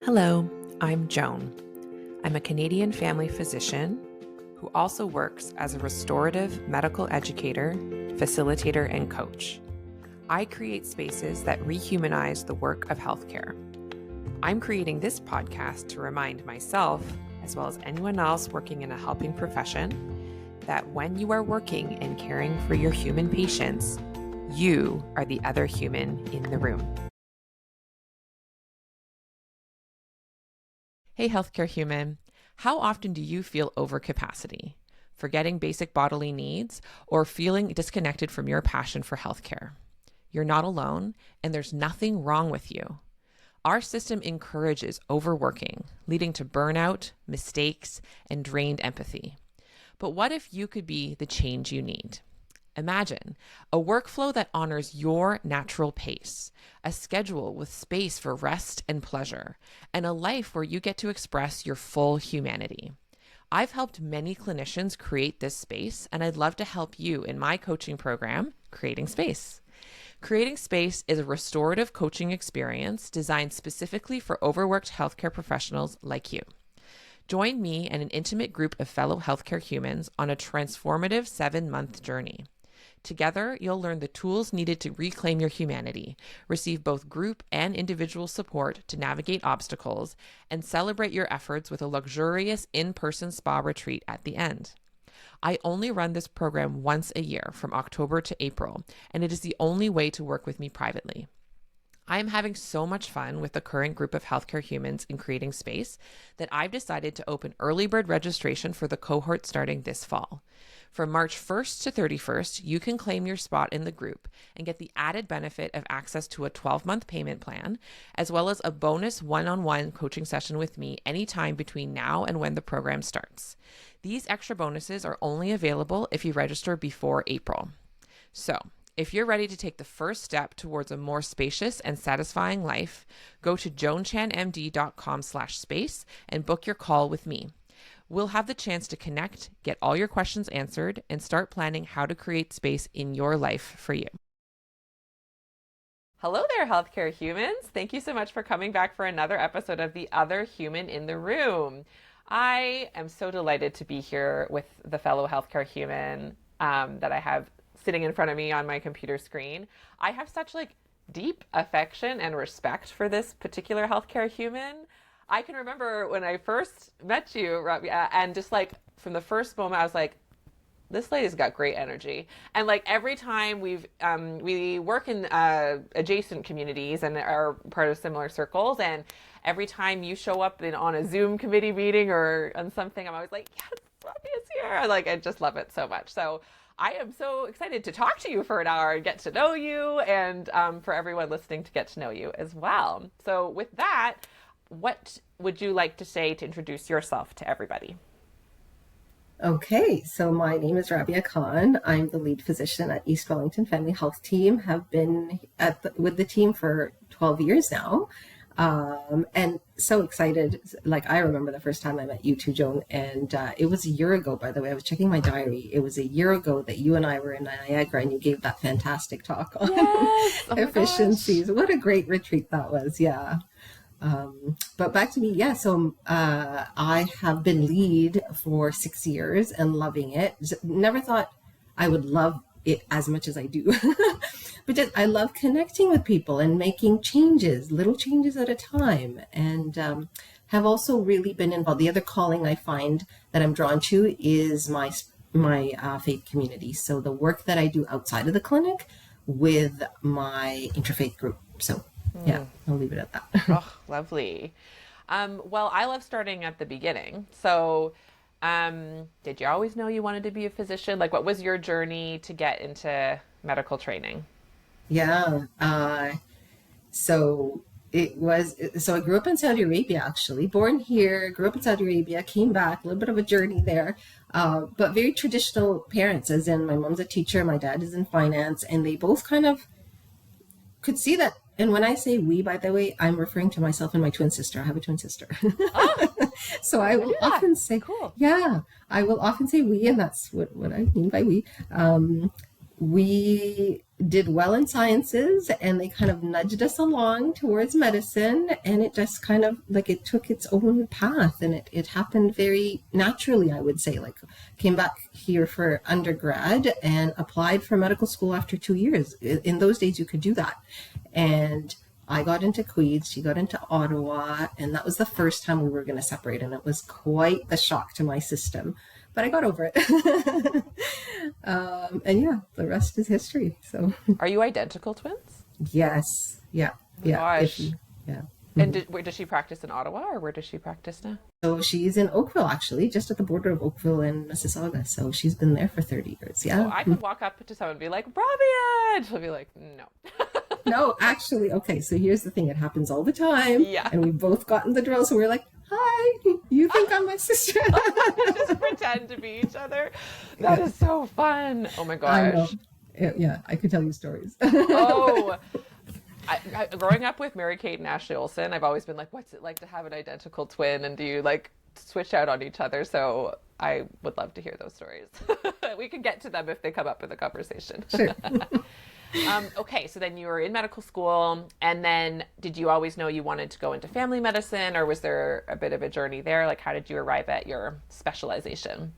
Hello, I'm Joan. I'm a Canadian family physician who also works as a restorative medical educator, facilitator, and coach. I create spaces that rehumanize the work of healthcare. I'm creating this podcast to remind myself, as well as anyone else working in a helping profession, that when you are working and caring for your human patients, you are the other human in the room. Hey, healthcare human, how often do you feel overcapacity, forgetting basic bodily needs, or feeling disconnected from your passion for healthcare? You're not alone, and there's nothing wrong with you. Our system encourages overworking, leading to burnout, mistakes, and drained empathy. But what if you could be the change you need? Imagine a workflow that honors your natural pace, a schedule with space for rest and pleasure, and a life where you get to express your full humanity. I've helped many clinicians create this space, and I'd love to help you in my coaching program, Creating Space. Creating Space is a restorative coaching experience designed specifically for overworked healthcare professionals like you. Join me and an intimate group of fellow healthcare humans on a transformative 7-month journey. Together, you'll learn the tools needed to reclaim your humanity, receive both group and individual support to navigate obstacles, and celebrate your efforts with a luxurious in-person spa retreat at the end. I only run this program once a year from October to April, and it is the only way to work with me privately. I am having so much fun with the current group of healthcare humans in Creating Space that I've decided to open early bird registration for the cohort starting this fall. From March 1st to 31st, you can claim your spot in the group and get the added benefit of access to a 12-month payment plan, as well as a bonus one-on-one coaching session with me anytime between now and when the program starts. These extra bonuses are only available if you register before April. So, if you're ready to take the first step towards a more spacious and satisfying life, go to joanchanmd.com/space and book your call with me. We'll have the chance to connect, get all your questions answered, and start planning how to create space in your life for you. Hello there, healthcare humans. Thank you so much for coming back for another episode of The Other Human in the Room. I am so delighted to be here with the fellow healthcare human that I have sitting in front of me on my computer screen. I have such deep affection and respect for this particular healthcare human. I can remember when I first met you, Rabia, and just from the first moment, I was like, this lady's got great energy. And every time we work in adjacent communities and are part of similar circles, and every time you show up on a Zoom committee meeting or on something, I'm always like, yes, Rabia's here. I just love it so much. So I am so excited to talk to you for an hour and get to know you, and for everyone listening to get to know you as well. So with that, what would you like to say to introduce yourself to everybody? Okay, so my name is Rabia Khan. I'm the lead physician at East Wellington Family Health Team. Have been with the team for 12 years now. And so excited. I remember the first time I met you too, Joan, and it was a year ago, by the way. I was checking my diary. It was a year ago that you and I were in Niagara and you gave that fantastic talk on efficiencies. What a great retreat that was. Yeah. But back to me. Yeah. So, I have been lead for 6 years and loving it. Never thought I would love it as much as I do, but I love connecting with people and making changes, little changes at a time. And, have also really been involved. The other calling I find that I'm drawn to is my faith community. So the work that I do outside of the clinic with my interfaith group. So yeah, I'll leave it at that. Oh, lovely. Well, I love starting at the beginning. So, did you always know you wanted to be a physician? What was your journey to get into medical training? Yeah. So I grew up in Saudi Arabia, actually, born here, grew up in Saudi Arabia, came back, a little bit of a journey there, but very traditional parents, as in my mom's a teacher, my dad is in finance, and they both kind of could see that. And when I say we, by the way, I'm referring to myself and my twin sister. I have a twin sister. Oh, so I will often say, cool. Yeah, I will often say we, and that's what I mean by we. We did well in sciences, and they kind of nudged us along towards medicine, and it just kind of like it took its own path, and it happened very naturally, I would say. Like, came back here for undergrad and applied for medical school after 2 years. In those days you could do that, and I got into Queens, she got into Ottawa, and that was the first time we were going to separate, and it was quite the shock to my system, but I got over it. And yeah, the rest is history. So, Are you identical twins? yes, yeah, Oh my gosh. yeah. And where does she practice, in Ottawa, or where does she practice now? So she's in Oakville, actually, just at the border of Oakville and Mississauga. So she's been there for 30 years. Yeah. So I could walk up to someone and be like, Rabia, and she'll be like, no. No, actually, okay. So here's the thing: it happens all the time. Yeah. And we've both gotten the drill. So we're like, "Hi, you think I'm my sister?" Just pretend to be each other. That is so fun. Oh my I know. gosh. Yeah, I could tell you stories. Oh, growing up with Mary Kate and Ashley Olsen, I've always been like, what's it like to have an identical twin? And do you like switch out on each other? So I would love to hear those stories. We can get to them if they come up in the conversation. Sure. Okay, so then you were in medical school, and then did you always know you wanted to go into family medicine, or was there a bit of a journey there? Like, how did you arrive at your specialization?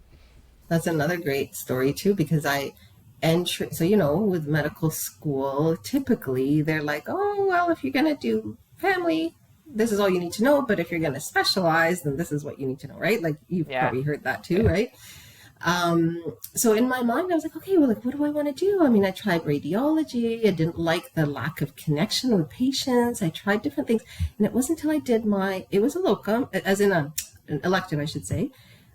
That's another great story too, because so with medical school, typically they're like, oh, well, if you're going to do family, this is all you need to know. But if you're going to specialize, then this is what you need to know, right? Like, you've probably heard that too, right? So in my mind, I was like, okay, well, like, what do I want to do? I mean, I tried radiology. I didn't like the lack of connection with patients. I tried different things. And it wasn't until I did it was a locum, as in an elective, I should say,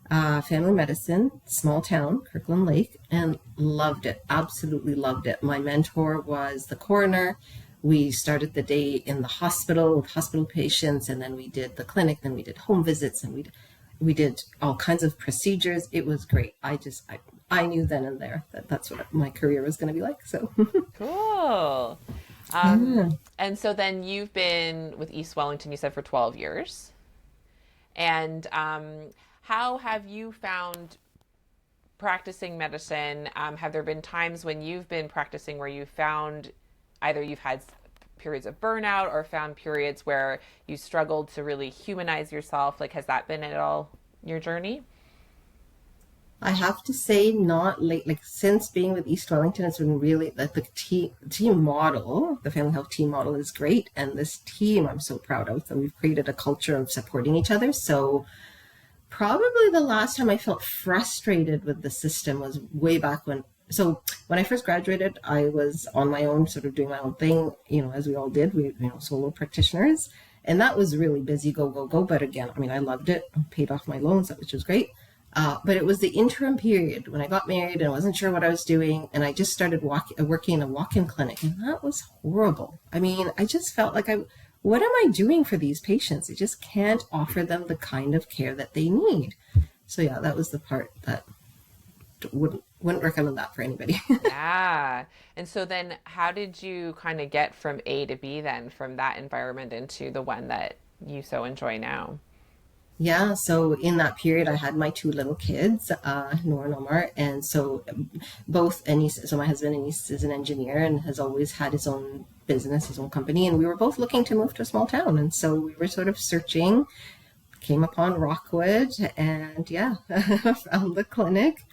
family medicine, small town, Kirkland Lake, and loved it. Absolutely loved it. My mentor was the coroner. We started the day in the hospital with hospital patients, and then we did the clinic, then we did home visits, and we did all kinds of procedures. It was great. I knew then and there that that's what my career was going to be like. So Cool. And so then you've been with East Wellington, you said, for 12 years. And how have you found practicing medicine? Have there been times when you've been practicing where you found either you've had periods of burnout or found periods where you struggled to really humanize yourself? Like, has that been at all your journey? I have to say, not late. Like, since being with East Wellington, it's been really like the team model, the family health team model is great, and this team I'm so proud of. So we've created a culture of supporting each other. So probably the last time I felt frustrated with the system was way back when. So when I first graduated, I was on my own, sort of doing my own thing, as we all did. We, solo practitioners, and that was really busy, go, go, go. But again, I mean, I loved it. I paid off my loans, which was great. But it was the interim period when I got married and I wasn't sure what I was doing. And I just started working in a walk-in clinic, and that was horrible. I mean, I just felt like what am I doing for these patients? I just can't offer them the kind of care that they need. So yeah, that was the part that wouldn't recommend that for anybody. Yeah. And so then how did you kind of get from A to B then, from that environment into the one that you so enjoy now? Yeah, so in that period, I had my two little kids, Noor and Omar, and so so my husband, Anis, is an engineer and has always had his own business, his own company, and we were both looking to move to a small town, and so we were sort of searching, came upon Rockwood, and yeah, found the clinic,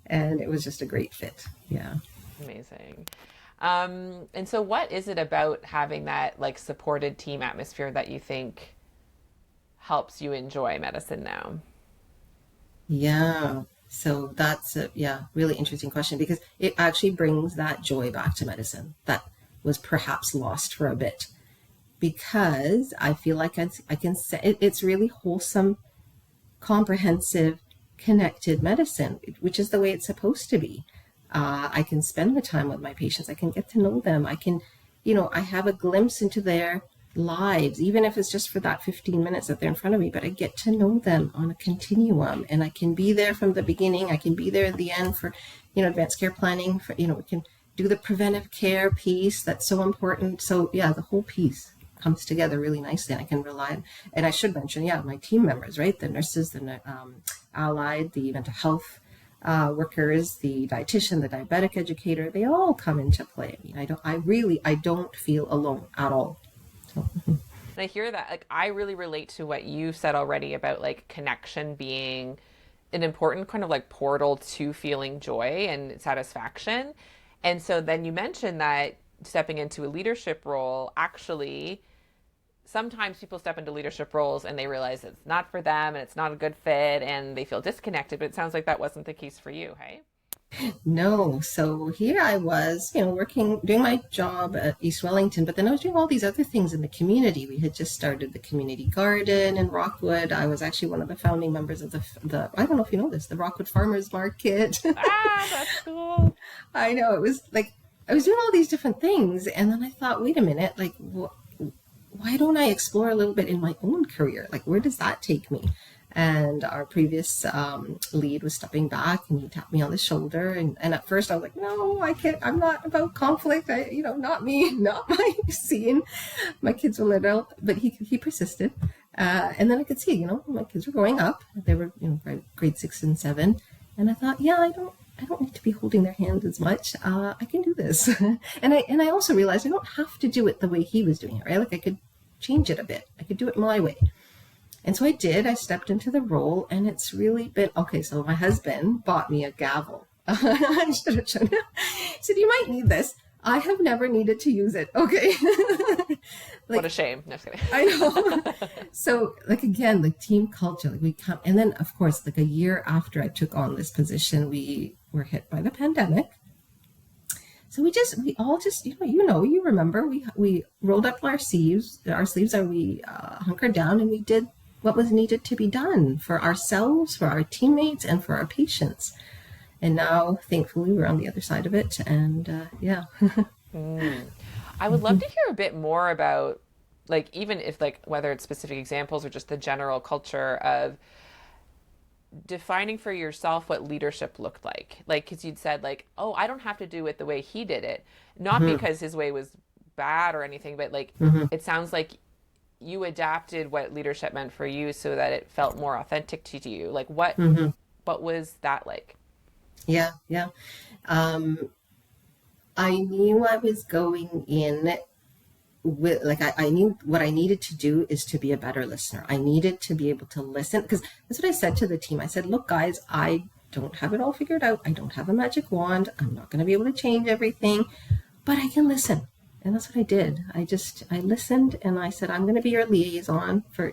and it was just a great fit. Yeah. Amazing. And so what is it about having that like supported team atmosphere that you think helps you enjoy medicine now? Yeah. So that's a really interesting question, because it actually brings that joy back to medicine that was perhaps lost for a bit, because I feel like I can say it's really wholesome, comprehensive, connected medicine, which is the way it's supposed to be. I can spend the time with my patients. I can get to know them. I can, I have a glimpse into their lives, even if it's just for that 15 minutes that they're in front of me, but I get to know them on a continuum, and I can be there from the beginning. I can be there at the end for, advanced care planning, for, we can do the preventive care piece. That's so important. So yeah, the whole piece comes together really nicely, and I can rely on, and I should mention, my team members, right? The nurses, the allied, the mental health workers, the dietitian, the diabetic educator, they all come into play. I mean, I don't feel alone at all. So, And I hear that, like, I really relate to what you've said already about like connection being an important kind of like portal to feeling joy and satisfaction. And so then you mentioned that stepping into a leadership role, actually, sometimes people step into leadership roles and they realize it's not for them and it's not a good fit and they feel disconnected. But it sounds like that wasn't the case for you, hey? no, so here I was, working, doing my job at East Wellington, but then I was doing all these other things in the community. We had just started the community garden in Rockwood. I was actually one of the founding members of the I don't know if you know this, the Rockwood Farmers Market. Ah, that's cool. I know, it was like, I was doing all these different things. And then I thought, wait a minute, like, why don't I explore a little bit in my own career? Like, where does that take me? And our previous lead was stepping back and he tapped me on the shoulder. And at first I was like, no, I can't, I'm not about conflict. Not me, not my scene. My kids were little, but he persisted. And then I could see, my kids were growing up. They were, grade 6 and 7. And I thought, yeah, I don't need to be holding their hand as much. I can do this. and I also realized I don't have to do it the way he was doing it, right? Like I could change it a bit. I could do it my way. And so I did. I stepped into the role and it's really been, okay, so my husband bought me a gavel. I should have shown him. He said, you might need this. I have never needed to use it. Okay. What a shame. No, just kidding. I know. So like, again, like team culture, like we come, and then of course, like a year after I took on this position, we were hit by the pandemic. So we all just, you remember, we rolled up our sleeves and we hunkered down and we did what was needed to be done for ourselves, for our teammates, and for our patients. And now, thankfully, we're on the other side of it. And yeah. I would love to hear a bit more about, like, even if, like, whether it's specific examples or just the general culture of defining for yourself what leadership looked like. Like, because you'd said, like, oh, I don't have to do it the way he did it. Not because his way was bad or anything, but, like, it sounds like you adapted what leadership meant for you so that it felt more authentic to you. Like, what was that like? Yeah. I knew I was going in with, like, I knew what I needed to do is to be a better listener. I needed to be able to listen, because that's what I said to the team. I said, look, guys, I don't have it all figured out. I don't have a magic wand. I'm not going to be able to change everything, but I can listen. And that's what I did. I listened and I said, I'm going to be your liaison for,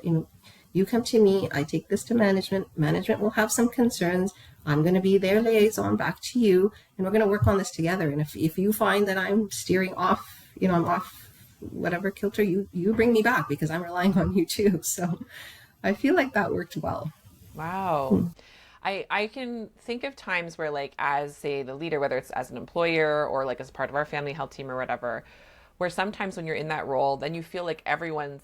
you come to me, I take this to management. Management will have some concerns. I'm going to be their liaison back to you, and we're going to work on this together. And if you find that I'm steering off, I'm off whatever kilter, you bring me back, because I'm relying on you too. So I feel like that worked well. Wow. I can think of times where, like, as, say, the leader, whether it's as an employer or like as part of our family health team or whatever, where sometimes when you're in that role, then you feel like everyone's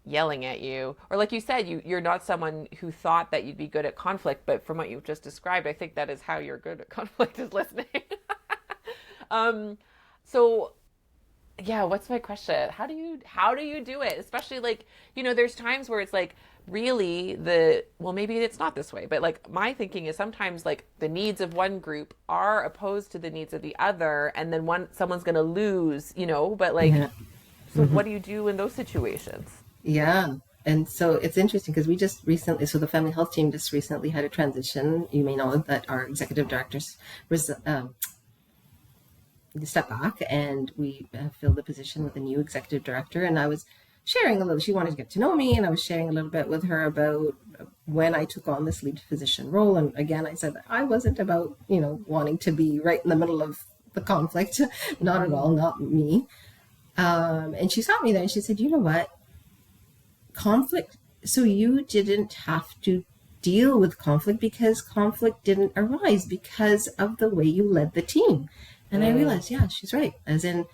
yelling at you, or like you said, you're not someone who thought that you'd be good at conflict, but from what you've just described, I think that is how you're good at conflict, is listening. So yeah, what's my question? How do you do it? Especially, like, there's times where it's like, really, well, maybe it's not this way, but like my thinking is sometimes, like, the needs of one group are opposed to the needs of the other, and then someone's going to lose, but like, so what do you do in those situations? Yeah. And so it's interesting because we just recently, so the family health team just recently had a transition. You may know that our executive directors stepped back, and we filled the position with a new executive director. And I was sharing a little, she wanted to get to know me, and I was sharing a little bit with her about when I took on this lead physician role. And again, I said that I wasn't about, wanting to be right in the middle of the conflict. Not at all, not me. And she saw me there and she said, you know what? Conflict, so you didn't have to deal with conflict because conflict didn't arise because of the way you led the team. And I realized, yeah, she's right. As in,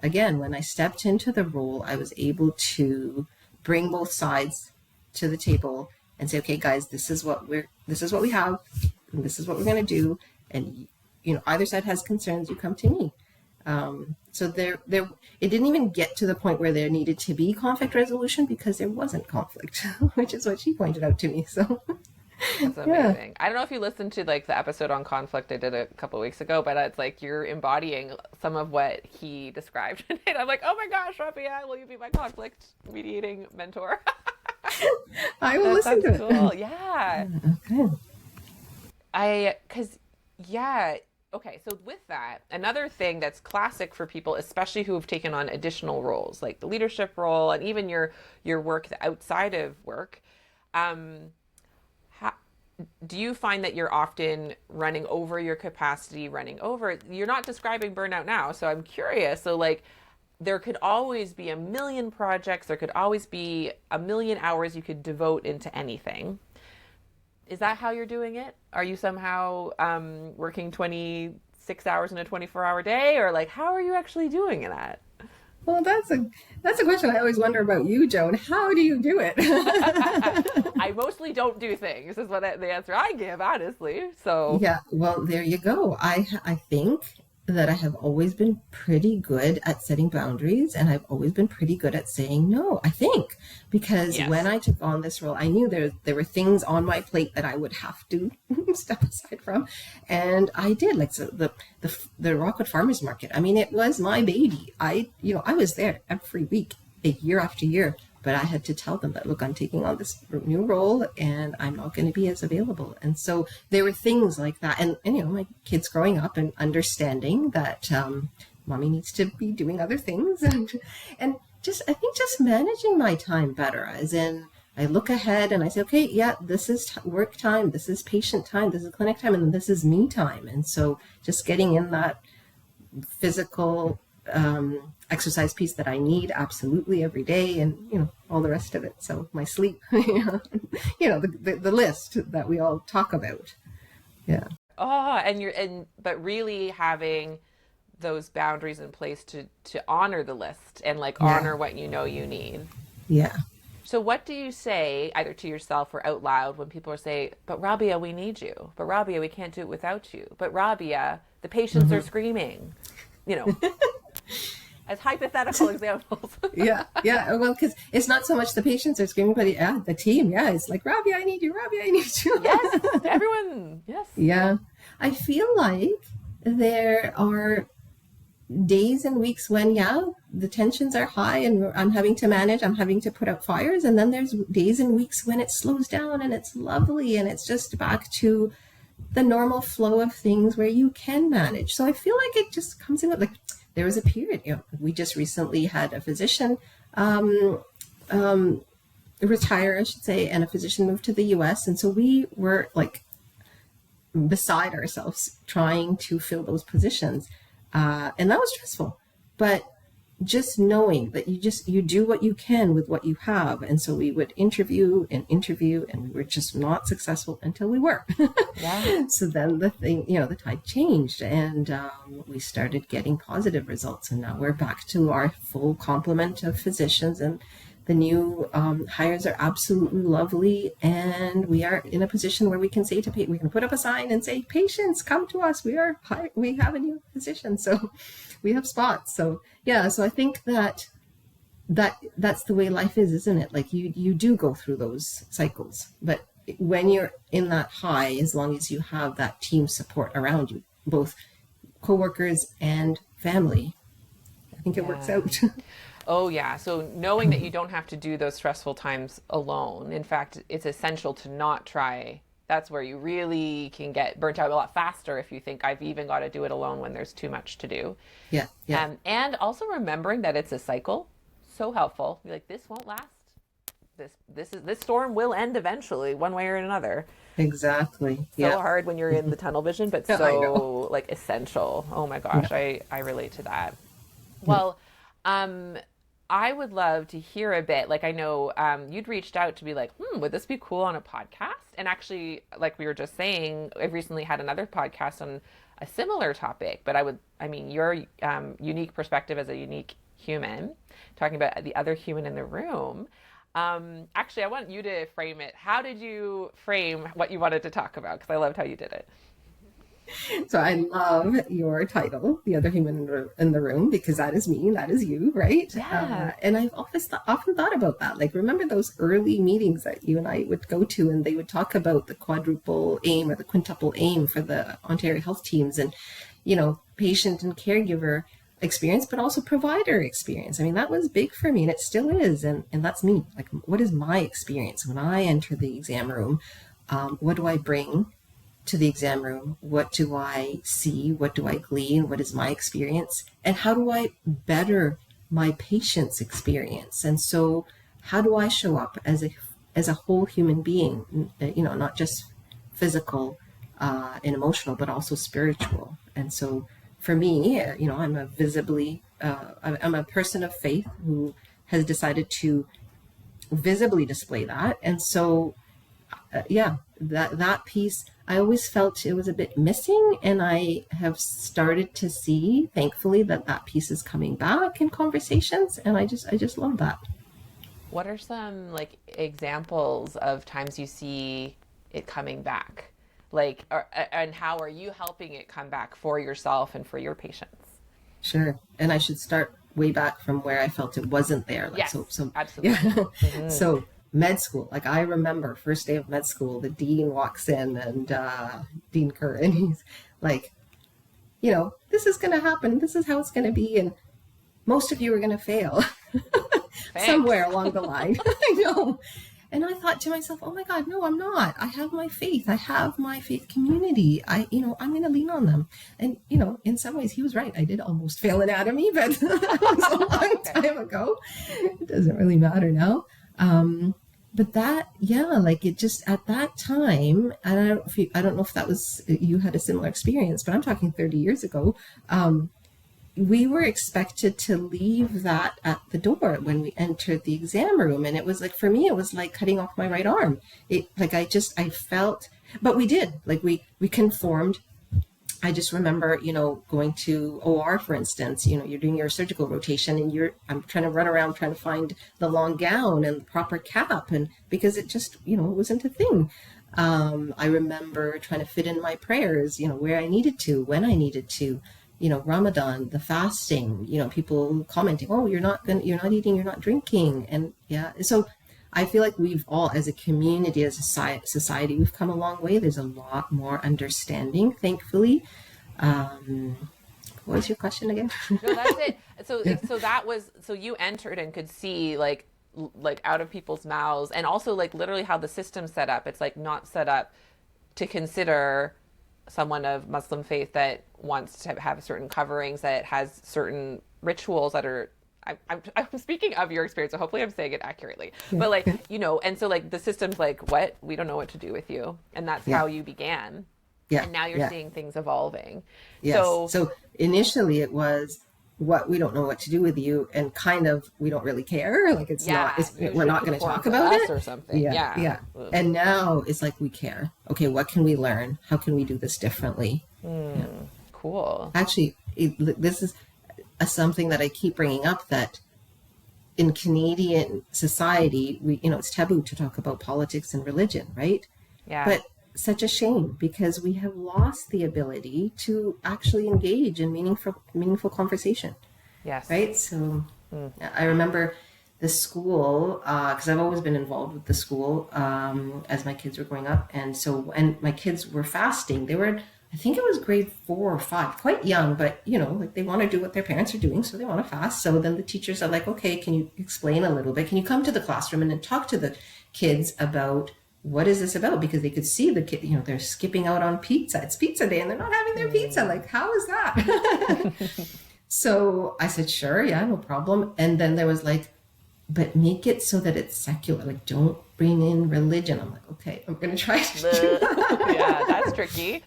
again, when I stepped into the role, I was able to bring both sides to the table and say, okay, guys, this is what we have, and this is what we're going to do. And, either side has concerns, you come to me. So it didn't even get to the point where there needed to be conflict resolution because there wasn't conflict, which is what she pointed out to me. So That's Yeah. amazing. I don't know if you listened to like the episode on conflict I did a couple weeks ago, but it's like you're embodying some of what he described. And I'm like, oh my gosh, Rabia, will you be my conflict mediating mentor? I will listen That's to cool. it. Yeah. Okay. Cause yeah. Okay. So with that, another thing that's classic for people, especially who have taken on additional roles, like the leadership role and even your work outside of work, um, how, do you find that you're often running over your capacity, running over? You're not describing burnout now, so I'm curious. So, like, there could always be a million projects, there could always be a million hours you could devote into anything. Is that how you're doing it? Are you somehow working 26 hours in a 24-hour day? Or, like, how are you actually doing that? Well, that's a question I always wonder about you, Joan. How do you do it? I mostly don't do things, is what the answer I give, honestly. So, Yeah, well, there you go. I think that I have always been pretty good at setting boundaries, and I've always been pretty good at saying no, I think, because when yes. I took on this role, I knew there were things on my plate that I would have to step aside from, and I did. Like, so the Rockwood Farmers Market, I mean, it was my baby. I was there every week, year after year. But I had to tell them that, look, I'm taking on this new role and I'm not going to be as available. And so there were things like that. And my kids growing up and understanding that mommy needs to be doing other things. And I think just managing my time better, as in, I look ahead and I say, okay, yeah, this is work time, this is patient time, this is clinic time, and this is me time. And so just getting in that physical exercise piece that I need absolutely every day, and all the rest of it. So my sleep, the list that we all talk about. Yeah, Oh, but really having those boundaries in place to honor the list and like yeah, honor what you know you need. yeah. So what do you say either to yourself or out loud when people are saying, "But Rabia, we need you. But Rabia, we can't do it without you. But Rabia, the patients are screaming." You know, as hypothetical examples. Yeah, yeah. Well, because it's not so much the patients are screaming, but the team. Yeah, it's like, Rabia, I need you. Rabia, I need you. Yes, everyone. Yes. Yeah, I feel like there are days and weeks when, yeah, the tensions are high and I'm having to manage, I'm having to put out fires. And then there's days and weeks when it slows down and it's lovely and it's just back to the normal flow of things where you can manage. So I feel like it just comes in with, like, there was a period, we just recently had a physician retire, I should say, and a physician moved to the US. And so we were like beside ourselves trying to fill those positions. And that was stressful, but just knowing that you do what you can with what you have. And so we would interview and we were just not successful until we were. Yeah. So then the tide changed, and we started getting positive results, and now we're back to our full complement of physicians, and the new hires are absolutely lovely, and we are in a position where we can say we can put up a sign and say, patients, come to us. We have a new physician, so we have spots. So yeah, so I think that's the way life is, isn't it? Like you do go through those cycles, but when you're in that high, as long as you have that team support around you, both coworkers and family, I think it works Yeah. out. Oh, yeah. So knowing that you don't have to do those stressful times alone. In fact, it's essential to not try. That's where you really can get burnt out a lot faster if you think I've even got to do it alone when there's too much to do. Yeah, yeah. And also remembering that it's a cycle. So helpful. Be like, this won't last. This storm will end eventually, one way or another. Exactly. So Yeah. hard when you're in the tunnel vision, but I so like essential. Oh my gosh, Yeah. I relate to that. Well, um, I would love to hear a bit. Like I know you'd reached out to be like, would this be cool on a podcast? And actually, like we were just saying, I've recently had another podcast on a similar topic. But I mean, your unique perspective as a unique human, talking about the other human in the room. Actually, I want you to frame it. How did you frame what you wanted to talk about? Because I loved how you did it. So I love your title, The Other Human in the Room, because that is me, that is you, right? Yeah. And I've often thought about that. Like, remember those early meetings that you and I would go to, and they would talk about the quadruple aim or the quintuple aim for the Ontario health teams, and, patient and caregiver experience, but also provider experience. I mean, that was big for me, and it still is. And that's me. Like, what is my experience when I enter the exam room? What do I bring to the exam room? What do I see? What do I glean? What is my experience? And how do I better my patient's experience? And so how do I show up as a whole human being, not just physical and emotional, but also spiritual? And so for me, I'm I'm a person of faith who has decided to visibly display that. And so that piece, I always felt it was a bit missing, and I have started to see, thankfully, that piece is coming back in conversations, and I just love that. What are some like examples of times you see it coming back? And how are you helping it come back for yourself and for your patients? Sure. And I should start way back from where I felt it wasn't there. Like, Yes, so absolutely. yeah. Mm-hmm. So med school, like I remember first day of med school, the dean walks in, and Dean Kerr, and he's like, this is going to happen. This is how it's going to be. And most of you are going to fail somewhere along the line. I know. And I thought to myself, oh my God, no, I'm not. I have my faith. I have my faith community. I'm going to lean on them. And, in some ways he was right. I did almost fail anatomy, but that was a long time ago. It doesn't really matter now. But that, like it just at that time, and I don't know if that was, you had a similar experience, but I'm talking 30 years ago. We were expected to leave that at the door when we entered the exam room. And it was like, for me, it was like cutting off my right arm. I felt, but we did, like we conformed. I just remember, going to OR, for instance, you're doing your surgical rotation, and I'm trying to run around trying to find the long gown and the proper cap. And because it just, it wasn't a thing. I remember trying to fit in my prayers, where I needed to, when I needed to. Ramadan, the fasting, people commenting, oh, you're not eating, you're not drinking. And so I feel like we've all, as a community, as a society, we've come a long way. There's a lot more understanding, thankfully. What was your question again? No, that's it. So you entered and could see like out of people's mouths, and also like literally how the system's set up. It's like not set up to consider someone of Muslim faith that wants to have certain coverings, that has certain rituals that are, I'm speaking of your experience, so hopefully I'm saying it accurately. But and so like the system's like, what? We don't know what to do with you. And that's how you began. Yeah. And now you're seeing things evolving. Yes. So initially it was, we don't know what to do with you, and kind of, we don't really care. Like we're not going to talk about it or something. Yeah. And now it's like, we care. Okay, what can we learn? How can we do this differently? Cool. Actually, this is something that I keep bringing up, that in Canadian society, it's taboo to talk about politics and religion, right? Yeah. But such a shame, because we have lost the ability to actually engage in meaningful conversation. Yes. Right. So I remember the school, because I've always been involved with the school as my kids were growing up. And my kids were fasting. They were, I think it was grade 4 or 5, quite young, but like they want to do what their parents are doing, so they want to fast. So then the teachers are like, okay, can you explain a little bit? Can you come to the classroom and then talk to the kids about what is this about? Because they could see the kid, they're skipping out on pizza. It's pizza day and they're not having their pizza. Like, how is that? So I said, sure, yeah, no problem. And then there was like, but make it so that it's secular. Like, don't bring in religion. I'm like, okay, I'm going to try to do that. Yeah, that's tricky.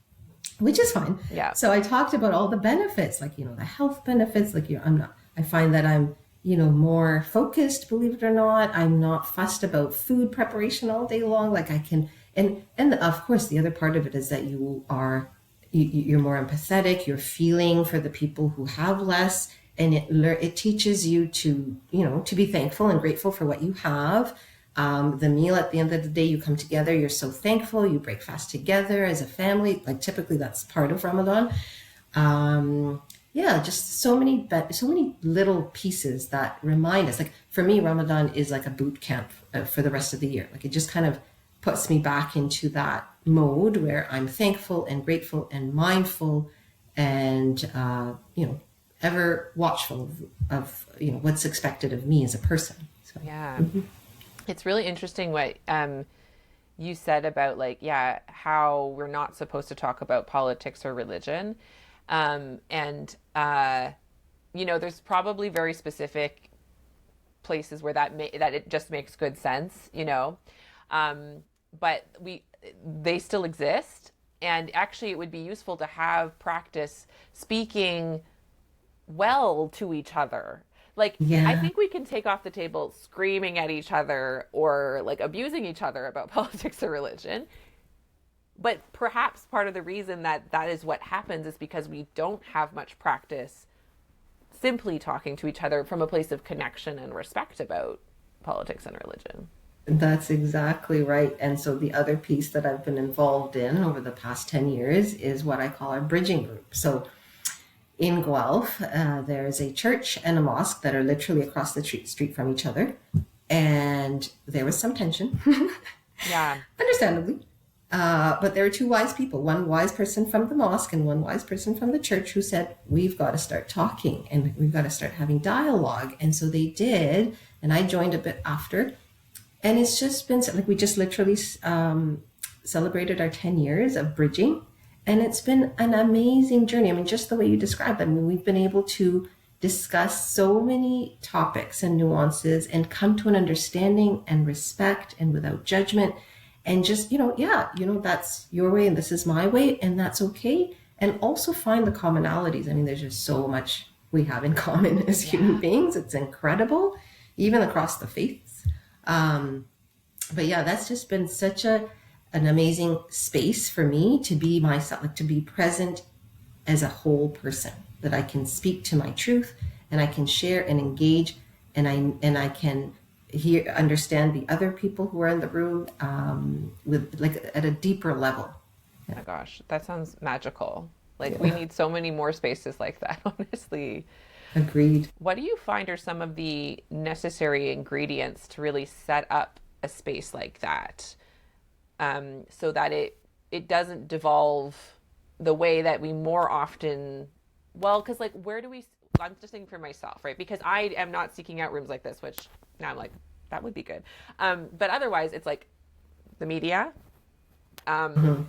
Which is fine. Yeah. So I talked about all the benefits, like, the health benefits. Like, I find that I'm, more focused, believe it or not. I'm not fussed about food preparation all day long. Like I can, and of course, the other part of it is that you're more empathetic. You're feeling for the people who have less, and it teaches you to, to be thankful and grateful for what you have. The meal at the end of the day, you come together, you're so thankful, you break fast together as a family. Like typically that's part of Ramadan. Yeah, just so many little pieces that remind us. Like for me, Ramadan is like a boot camp for the rest of the year. Like it just kind of puts me back into that mode where I'm thankful and grateful and mindful and, ever watchful of what's expected of me as a person. So, Yeah. It's really interesting what you said about how we're not supposed to talk about politics or religion. There's probably very specific places where that it just makes good sense, but they still exist. And actually it would be useful to have practice speaking well to each other. I think we can take off the table screaming at each other or abusing each other about politics or religion. But perhaps part of the reason that is what happens is because we don't have much practice simply talking to each other from a place of connection and respect about politics and religion. That's exactly right. And so the other piece that I've been involved in over the past 10 years is what I call our bridging group. So in Guelph, there's a church and a mosque that are literally across the street from each other. And there was some tension. Yeah. Understandably. But there were two wise people, one wise person from the mosque and one wise person from the church who said, we've got to start talking and we've got to start having dialogue. And so they did. And I joined a bit after. And it's just been we just literally celebrated our 10 years of bridging. And it's been an amazing journey. I mean, just the way you described it, we've been able to discuss so many topics and nuances and come to an understanding and respect and without judgment. And just, that's your way and this is my way and that's okay. And also find the commonalities. I mean, there's just so much we have in common as human beings. It's incredible, even across the faiths. But yeah, that's just been such an amazing space for me to be myself, to be present as a whole person, that I can speak to my truth and I can share and engage and I can understand the other people who are in the room with at a deeper level. Yeah. Oh my gosh, that sounds magical. We need so many more spaces like that, honestly. Agreed. What do you find are some of the necessary ingredients to really set up a space like that, so that it doesn't devolve the way that we more often, because where do we, I'm just thinking for myself, right? Because I am not seeking out rooms like this, which now I'm that would be good. But otherwise it's the media,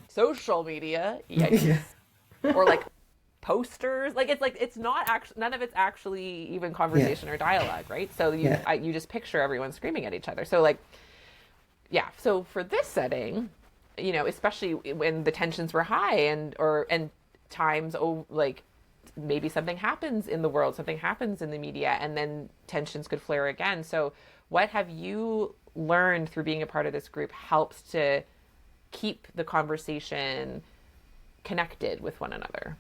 social media, or posters, it's not actually, none of it's actually even conversation or dialogue, right? So you just picture everyone screaming at each other. So so for this setting, especially when the tensions were high and times maybe something happens in the world, something happens in the media, and then tensions could flare again. So what have you learned through being a part of this group helps to keep the conversation connected with one another?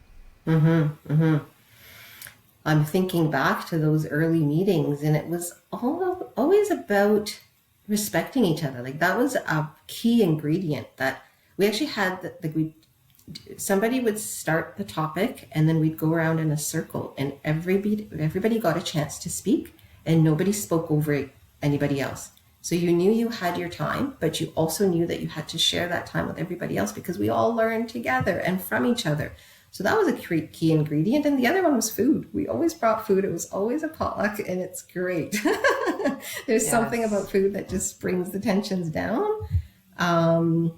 I'm thinking back to those early meetings and it was always about respecting each other. That was a key ingredient that we actually had. Somebody would start the topic and then we'd go around in a circle and everybody got a chance to speak and nobody spoke over anybody else. So you knew you had your time, but you also knew that you had to share that time with everybody else because we all learned together and from each other. So that was a key ingredient. And the other one was food. We always brought food. It was always a potluck and it's great. There's something about food that just brings the tensions down. And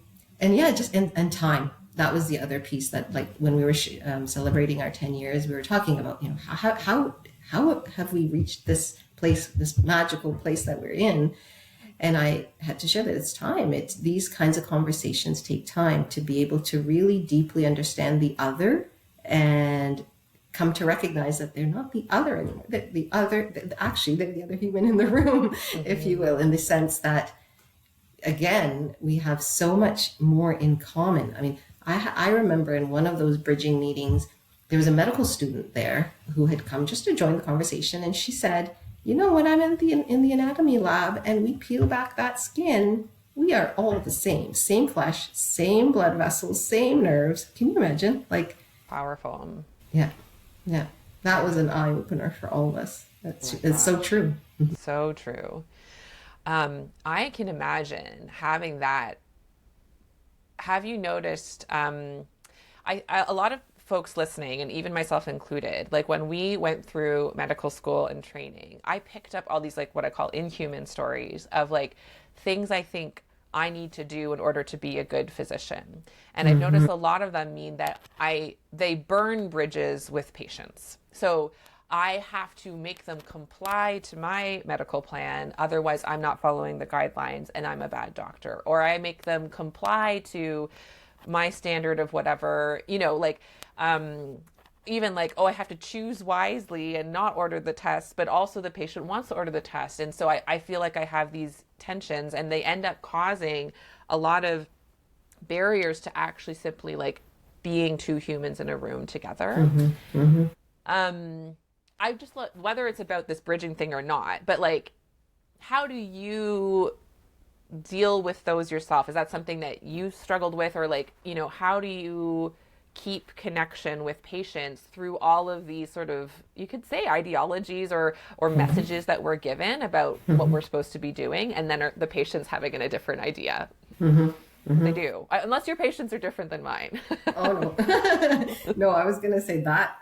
time. That was the other piece that when we were celebrating our 10 years, we were talking about, how have we reached this place, this magical place that we're in? And I had to share that it's time. It's these kinds of conversations take time to be able to really deeply understand the other and come to recognize that they're not the other anymore. That actually they're the other human in the room, if you will, in the sense that, again, we have so much more in common. I mean, I remember in one of those bridging meetings, there was a medical student there who had come just to join the conversation. And she said, when I'm in the anatomy lab and we peel back that skin, we are all the same flesh, same blood vessels, same nerves. Can you imagine? Like, Powerful. yeah, yeah. That was Yeah. an eye opener for all of us. Oh my It's so gosh. true. So true. I can imagine having that. Have you noticed, a lot of folks listening, and even myself included, like when we went through medical school and training, I picked up all these, like what I call inhuman stories of like things I think I need to do in order to be a good physician. And I've Hmm. noticed a lot of them mean that they burn bridges with patients. So I have to make them comply to my medical plan. Otherwise, I'm not following the guidelines and I'm a bad doctor. Or I make them comply to my standard of whatever, like, even like, oh, I have to choose wisely and not order the test, but also the patient wants to order the test. And so I feel like I have these tensions and they end up causing a lot of barriers to actually simply like being two humans in a room together. Hmm. Hmm. Um, I just whether it's about this bridging thing or not, but like, how do you deal with those yourself? Is that something that you struggled with, or like, how do you keep connection with patients through all of these sort of, you could say, ideologies or messages that we're given about what we're supposed to be doing, and then the patients having a different idea? Hmm. They Hmm. do, unless your patients are different than mine. Oh no. No, I was gonna say that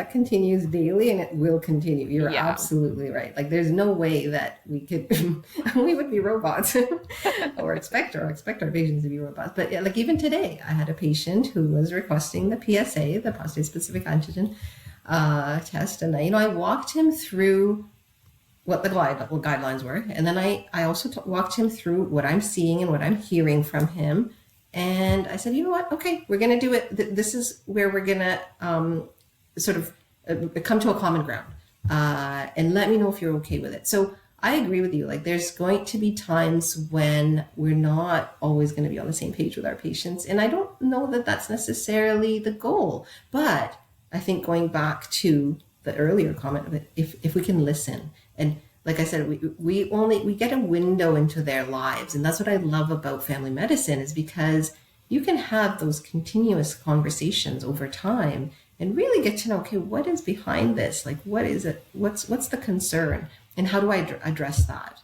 continues daily and it will continue. You're Yeah. absolutely right. Like there's no way that we could we would be robots or expect our patients to be robots. But yeah, like even today, I had a patient who was requesting the PSA, the prostate specific antigen test, and I walked him through what the guidelines were. And then I also walked him through what I'm seeing and what I'm hearing from him. And I said, you know what? Okay, we're going to do it. This is where we're going to sort of come to a common ground. And let me know if you're okay with it. So I agree with you. Like there's going to be times when we're not always going to be on the same page with our patients. And I don't know that that's necessarily the goal. But I think going back to the earlier comment of it, if we can listen, and like I said, we get a window into their lives, and that's what I love about family medicine, is because you can have those continuous conversations over time and really get to know, okay, what is behind this? Like, what is it? What's the concern, and how do I address that?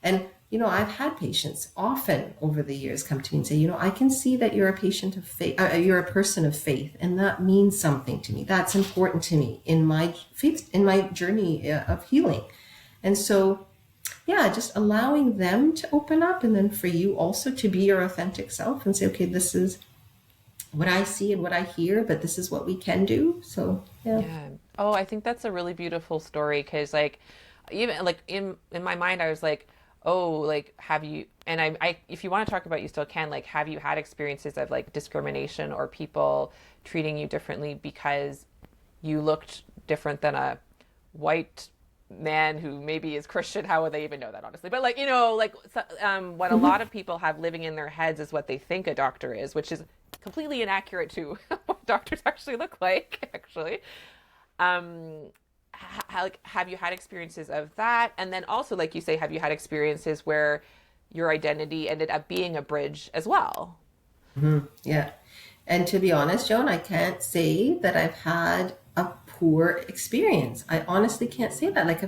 And I've had patients often over the years come to me and say, I can see that you're a patient of faith, you're a person of faith, and that means something to me. That's important to me in my faith, in my journey of healing. And so, yeah, just allowing them to open up, and then for you also to be your authentic self and say, okay, this is what I see and what I hear, but this is what we can do. So, yeah. Yeah. Oh, I think that's a really beautiful story because, like, even like in my mind, I was like, oh, like, have you? And if you want to talk about, you still can. Like, have you had experiences of like discrimination or people treating you differently because you looked different than a white man who maybe is Christian? How would they even know that, honestly? But like, like what a lot Mm-hmm. of people have living in their heads is what they think a doctor is, which is completely inaccurate to what doctors actually look like, actually. um like, have you had experiences of that? And then also, like you say, have you had experiences where your identity ended up being a bridge as well? Yeah. And to be honest, Joan, I can't say that I've had a poor experience. I honestly can't say that. Like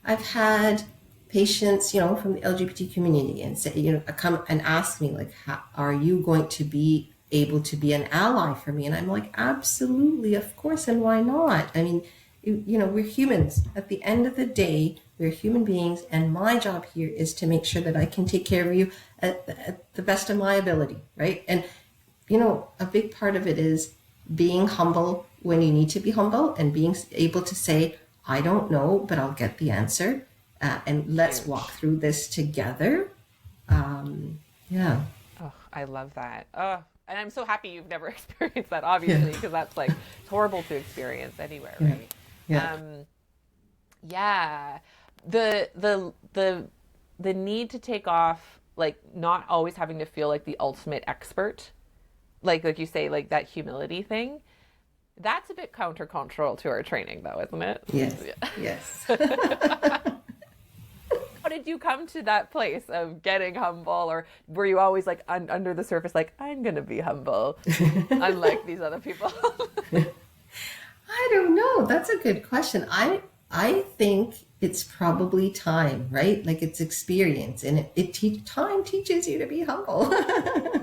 I've had patients, from the LGBT community and say, come and ask me like, are you going to be able to be an ally for me? And I'm like, absolutely, of course. And why not? I mean, we're humans. At the end of the day, we're human beings. And my job here is to make sure that I can take care of you at the best of my ability. Right. And a big part of it is being humble when you need to be humble and being able to say, I don't know, but I'll get the answer. And let's walk Huge. through this together. Yeah. Oh, I love that. Oh, and I'm so happy you've never experienced that, obviously, Yeah. because that's like it's horrible to experience anywhere, Yeah. right? Yeah. um yeah. The need to take off, like, not always having to feel like the ultimate expert, like you say, like that humility thing. That's a bit countercultural to our training, though, isn't it? Yes. Yes. you come to that place of getting humble, or were you always like under the surface, like, I'm going to be humble, unlike these other people? I don't know. That's a good question. I think it's probably time, right? Like it's experience, and time teaches you to be humble.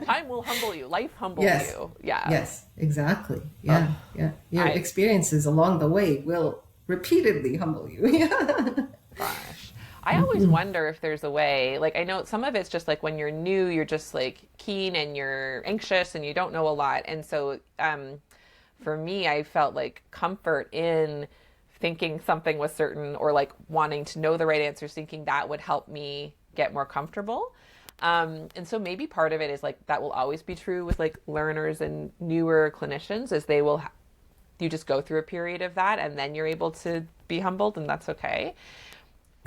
Time will humble you. Life humbles Yes. you. Yeah. Yes, exactly. Yeah, yeah. Your experiences along the way will repeatedly humble you. Yeah. Gosh. I always wonder if there's a way, like, I know some of it's just like when you're new, you're just like keen and you're anxious and you don't know a lot. And so, for me, I felt like comfort in thinking something was certain, or like wanting to know the right answers, thinking that would help me get more comfortable. And so maybe part of it is like that will always be true with like learners and newer clinicians, is they will you just go through a period of that and then you're able to be humbled, and that's okay.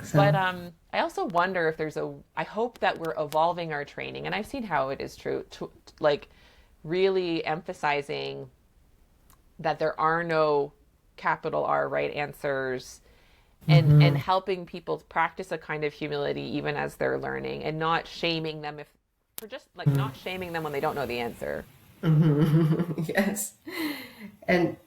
So, But I also wonder if I hope that we're evolving our training, and I've seen how it is true, to like really emphasizing that there are no capital R right answers, and helping people practice a kind of humility even as they're learning, and not shaming them if we're just like not shaming them when they don't know the answer. yes. And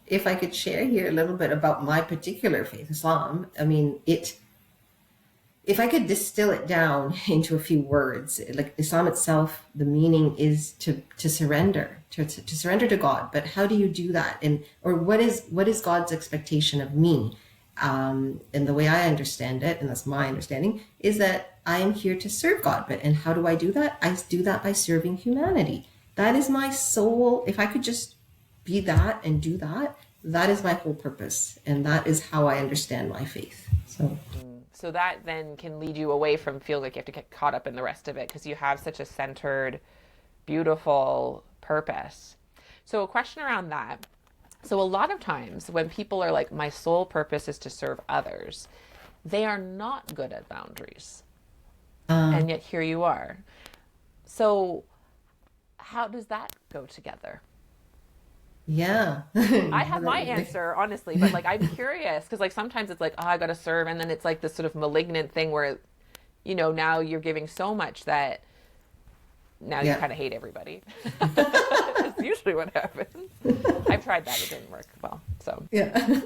if I could share here a little bit about my particular faith, Islam, I mean, if I could distill it down into a few words, like Islam itself, the meaning is to surrender, to surrender to God. But how do you do that? Or what is God's expectation of me? And the way I understand it, and that's my understanding, is that I am here to serve God. And how do I do that? I do that by serving humanity. That is my soul. If I could just be that and do that, that is my whole purpose. And that is how I understand my faith. So that then can lead you away from feeling like you have to get caught up in the rest of it, because you have such a centered, beautiful purpose. So a question around that. So a lot of times when people are like, my sole purpose is to serve others, they are not good at boundaries. And yet here you are. So how does that go together? Yeah. I have my answer, honestly, but like I'm curious, because like sometimes it's like, oh, I got to serve, and then it's like this sort of malignant thing where, now you're giving so much that now you kind of hate everybody. That's usually what happens. I've tried that, it didn't work well. So yeah.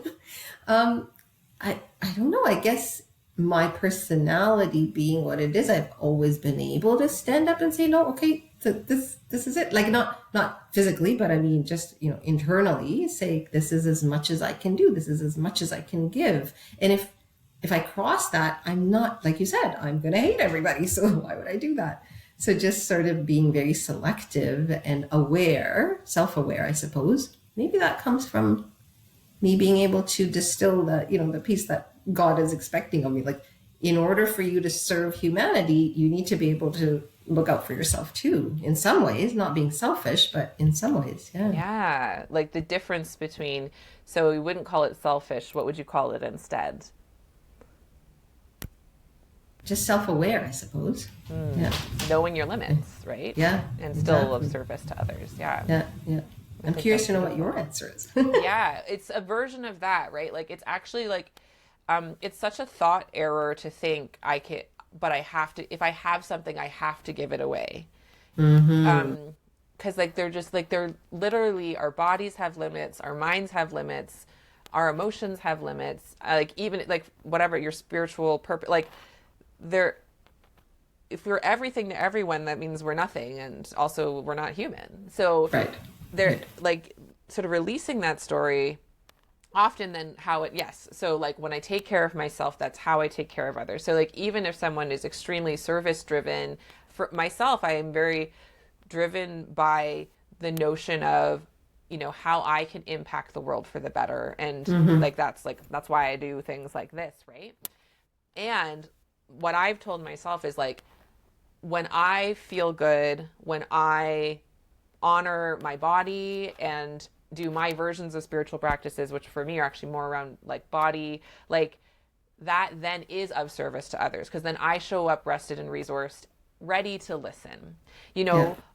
I don't know. I guess my personality being what it is, I've always been able to stand up and say, no, okay, this is it. Like not physically, but I mean, just, internally say, this is as much as I can do. This is as much as I can give. And if I cross that, I'm not, like you said, I'm going to hate everybody. So why would I do that? So just sort of being very selective and aware, self-aware, I suppose. Maybe that comes from me being able to distill the piece that God is expecting of me. Like, in order for you to serve humanity, you need to be able to look out for yourself too, in some ways, not being selfish, but in some ways. Yeah. Like the difference between, so we wouldn't call it selfish. What would you call it instead? Just self-aware, I suppose. Yeah. Knowing your limits, right? Yeah. And still of service to others. Yeah. Yeah. I'm curious to know what your answer is. Yeah. It's a version of that, right? Like it's actually like, it's such a thought error to think but I have to, if I have something, I have to give it away. Cause like, they're literally, our bodies have limits, our minds have limits, our emotions have limits. Like even like whatever your spiritual purpose, like if we're everything to everyone, that means we're nothing. And also we're not human. So like sort of releasing that story often then so like when I take care of myself, that's how I take care of others. So like even if someone is extremely service driven, for myself, I am very driven by the notion of, how I can impact the world for the better. And that's why I do things like this. Right. And what I've told myself is like, when I feel good, when I honor my body and do my versions of spiritual practices, which for me are actually more around like body, like that then is of service to others. Cause then I show up rested and resourced, ready to listen.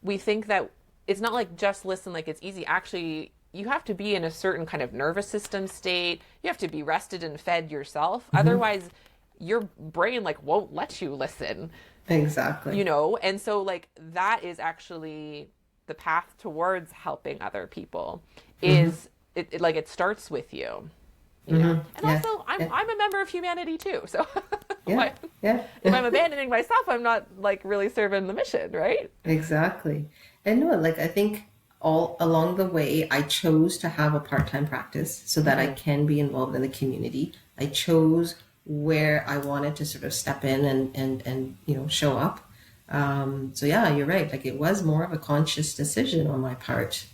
We think that it's not like just listen, like it's easy. Actually, you have to be in a certain kind of nervous system state. You have to be rested and fed yourself. Otherwise, your brain like won't let you listen, Exactly. and so like that is actually the path towards helping other people Mm-hmm. is like it starts with you, Mm-hmm. and Yeah. also Yeah. I'm a member of humanity too, so Yeah. Yeah. if I'm abandoning myself, I'm not like really serving the mission, right? Exactly. And no, like I think all along the way, I chose to have a part-time practice so that I Mm-hmm. can be involved in the community. I chose where I wanted to sort of step in and show up. So yeah, you're right. Like it was more of a conscious decision on my part.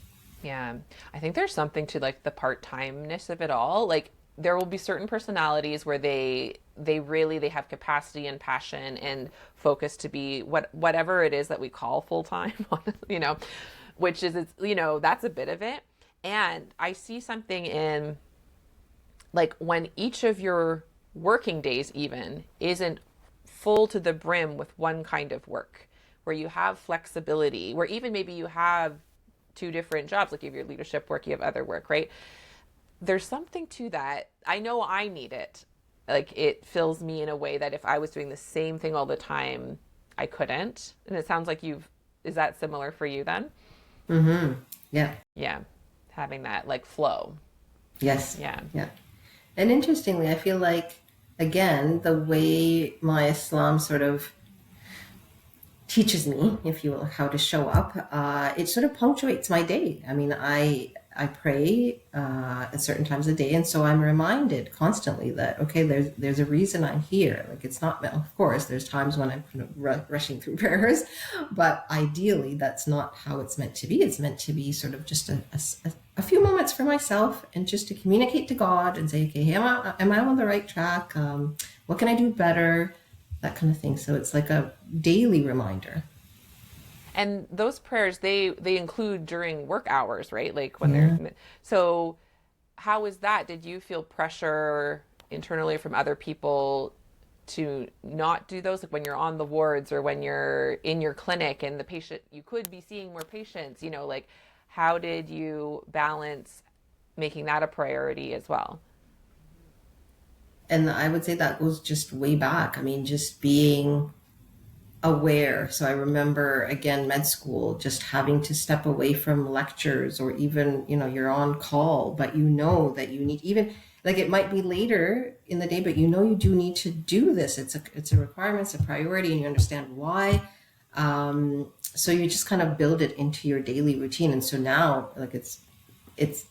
Yeah, I think there's something to like the part-timeness of it all. Like there will be certain personalities where they have capacity and passion and focus to be whatever it is that we call full-time, you know, which is that's a bit of it. And I see something in like when each of your working days even isn't full to the brim with one kind of work, where you have flexibility, where even maybe you have two different jobs, like you have your leadership work, you have other work, right? There's something to that. I know I need it. Like it fills me in a way that if I was doing the same thing all the time, I couldn't. And it sounds like is that similar for you then? Mm-hmm. Yeah. Yeah. Having that like flow. Yes. Yeah. Yeah. And interestingly, I feel like again, the way my Islam sort of teaches me, if you will, how to show up. It sort of punctuates my day. I mean, I pray at certain times of the day, and so I'm reminded constantly that okay, there's a reason I'm here. Like it's not, of course, there's times when I'm kind of rushing through prayers, but ideally, that's not how it's meant to be. It's meant to be sort of just a few moments for myself and just to communicate to God and say, okay, hey, am I on the right track? What can I do better? That kind of thing. So it's like a daily reminder. And those prayers they include during work hours, right? Like when Yeah. they're so how is that? Did you feel pressure internally from other people to not do those, like when you're on the wards or when you're in your clinic and the patient you could be seeing more patients, like how did you balance making that a priority as well? And I would say that goes just way back. I mean, just being aware. So I remember again, med school, just having to step away from lectures or even, you're on call, but you know that you need even like it might be later in the day, but you do need to do this. It's a requirement, it's a priority, and you understand why. So you just kind of build it into your daily routine. And so now like it's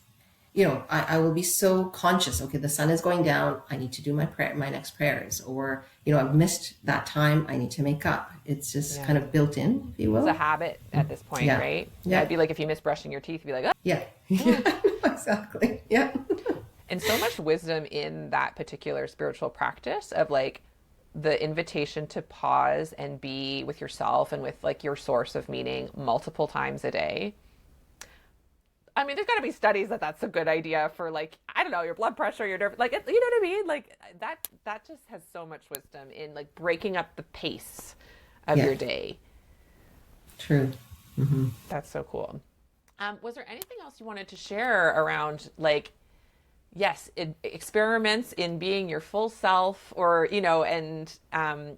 I will be so conscious. Okay, the sun is going down. I need to do my next prayers, or I've missed that time. I need to make up. It's just Yeah. kind of built in, if you It's a will. habit at this point, Yeah, right? Yeah, yeah, it'd be like if you miss brushing your teeth, you'd be like, oh. yeah, yeah. Exactly. Yeah, And so much wisdom in that particular spiritual practice of like the invitation to pause and be with yourself and with like your source of meaning multiple times a day. I mean, there's got to be studies that that's a good idea for like, I don't know, your blood pressure, your nerve, like, you know what I mean? Like that just has so much wisdom in like breaking up the pace of yeah. your day. True. Mm-hmm. That's so cool. Was there anything else you wanted to share around like, yes, experiments in being your full self, or and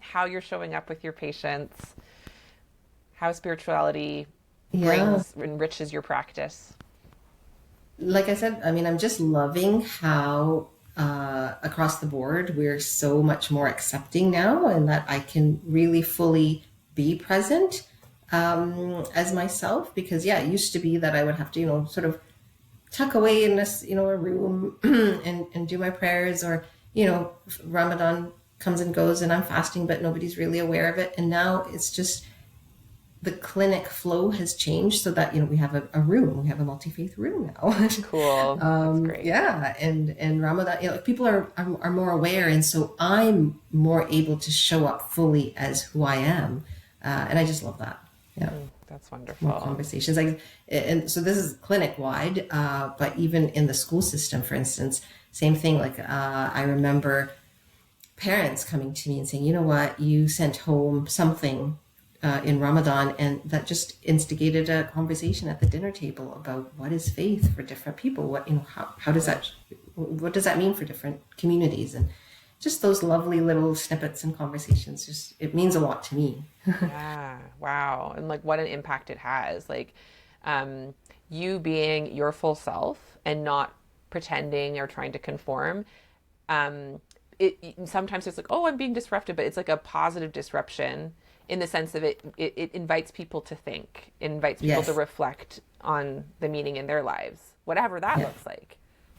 how you're showing up with your patients, how spirituality Yeah. enriches your practice? Like I said, I mean, I'm just loving how across the board we're so much more accepting now, and that I can really fully be present as myself. Because yeah, it used to be that I would have to, sort of tuck away in this, a room and do my prayers, or Ramadan comes and goes and I'm fasting, but nobody's really aware of it. And now it's just the clinic flow has changed so that we have a room, we have a multi-faith room now. Cool. That's great. Yeah, and Ramadan, people are more aware, and so I'm more able to show up fully as who I am, and I just love that. Yeah. That's More wonderful. conversations, like, and so this is clinic wide, but even in the school system, for instance, same thing. Like I remember parents coming to me and saying, you know what, you sent home something in Ramadan, and that just instigated a conversation at the dinner table about what is faith for different people. What how does that, what does that mean for different communities? And just those lovely little snippets and conversations, just, it means a lot to me. Yeah. Wow. And like what an impact it has. Like you being your full self and not pretending or trying to conform. Um, sometimes it's like, oh, I'm being disruptive, but it's like a positive disruption in the sense of it invites people to think, it invites people to Yes. reflect on the meaning in their lives, whatever that Yeah. looks like.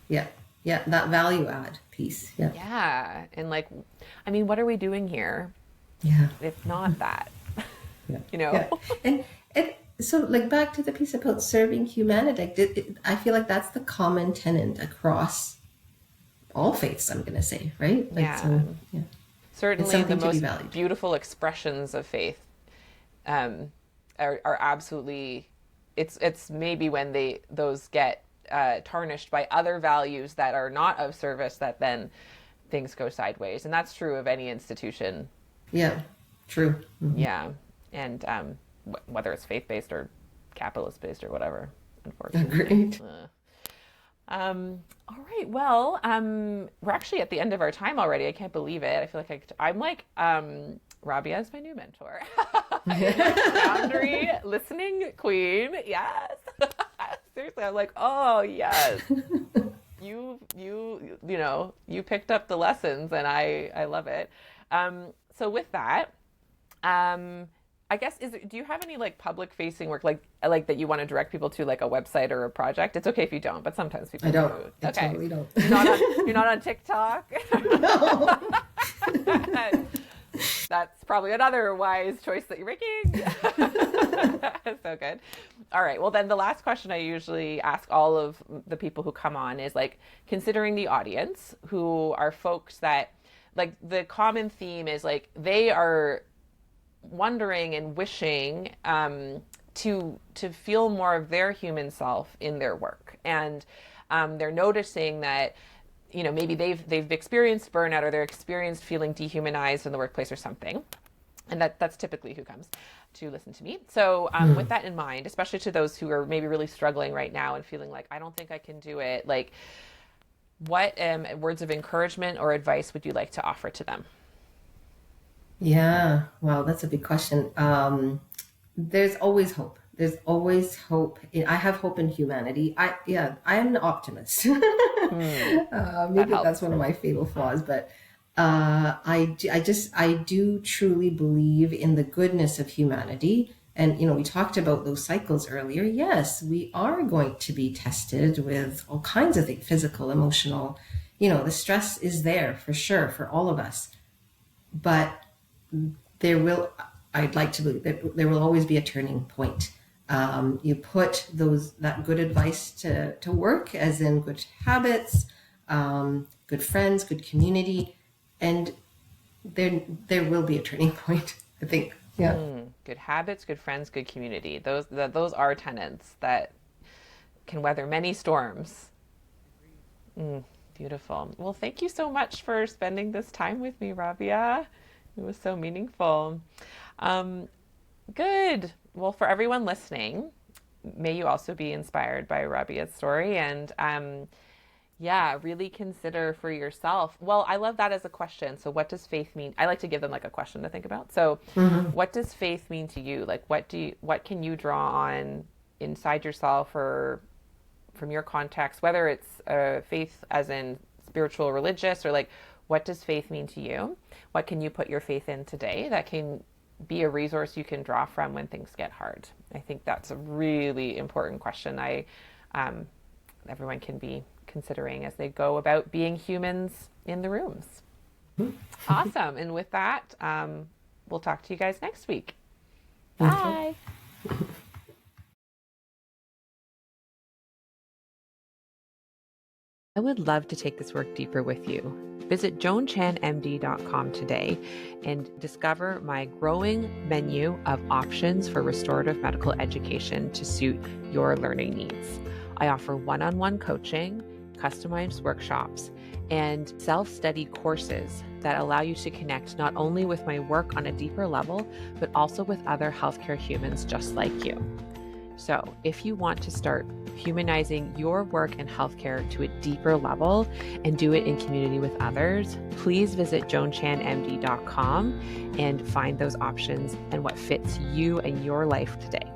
Yeah. Yeah. That value add piece. Yeah. Yeah. And like, I mean, what are we doing here Yeah. if not that? Yeah. You know? Yeah. And so, like, back to the piece about serving humanity, I feel like that's the common tenet across all faiths, I'm going to say, right? Like, Yeah. so, yeah. It's Certainly the something to be most valued. beautiful expressions of faith um, are absolutely, it's maybe when those get tarnished by other values that are not of service that then things go sideways. And that's true of any institution. Yeah. True. Mm-hmm. Yeah. And whether it's faith-based or capitalist-based or whatever, unfortunately. Agreed. All right. Well, we're actually at the end of our time already. I can't believe it. I feel like I'm like, Rabia is my new mentor. Boundary listening queen. Yes. Seriously, I'm like, oh yes. You picked up the lessons and I love it. So with that, I guess do you have any like public facing work like that you want to direct people to, like a website or a project? It's okay if you don't, but sometimes people I don't. do. I Okay. totally don't. You're not on TikTok? No. That's probably another wise choice that you're making. So good. All right. Well, then the last question I usually ask all of the people who come on is like, considering the audience who are folks that like the common theme is like they are wondering and wishing to feel more of their human self in their work, and they're noticing that maybe they've experienced burnout or they're experienced feeling dehumanized in the workplace or something, and that's typically who comes to listen to me. So with that in mind, especially to those who are maybe really struggling right now and feeling like I don't think I can do it, like what words of encouragement or advice would you like to offer to them? Yeah, wow, that's a big question. There's always hope. There's always hope. I have hope in humanity. I am an optimist. Maybe helps. that's one of my fatal flaws, but I do truly believe in the goodness of humanity. And we talked about those cycles earlier. Yes, we are going to be tested with all kinds of things, physical, emotional. The stress is there for sure for all of us, but I'd like to believe that there will always be a turning point. You put that good advice to work, as in good habits, good friends, good community, and there will be a turning point, I think. Yeah. Good habits, good friends, good community. Those are tenets that can weather many storms. Beautiful. Well, thank you so much for spending this time with me, Rabia. It was so meaningful. Good. Well, for everyone listening, may you also be inspired by Rabia's story, and really consider for yourself. Well, I love that as a question. So what does faith mean? I like to give them like a question to think about. So what does faith mean to you? Like what can you draw on inside yourself or from your context, whether it's faith as in spiritual, religious, or like, what does faith mean to you? What can you put your faith in today that can be a resource you can draw from when things get hard? I think that's a really important question everyone can be considering as they go about being humans in the rooms. Awesome. And with that, we'll talk to you guys next week. Bye. I would love to take this work deeper with you. Visit joanchanmd.com today and discover my growing menu of options for restorative medical education to suit your learning needs. I offer one-on-one coaching, customized workshops, and self-study courses that allow you to connect not only with my work on a deeper level, but also with other healthcare humans just like you. So if you want to start humanizing your work and healthcare to a deeper level and do it in community with others, please visit joanchanmd.com and find those options and what fits you and your life today.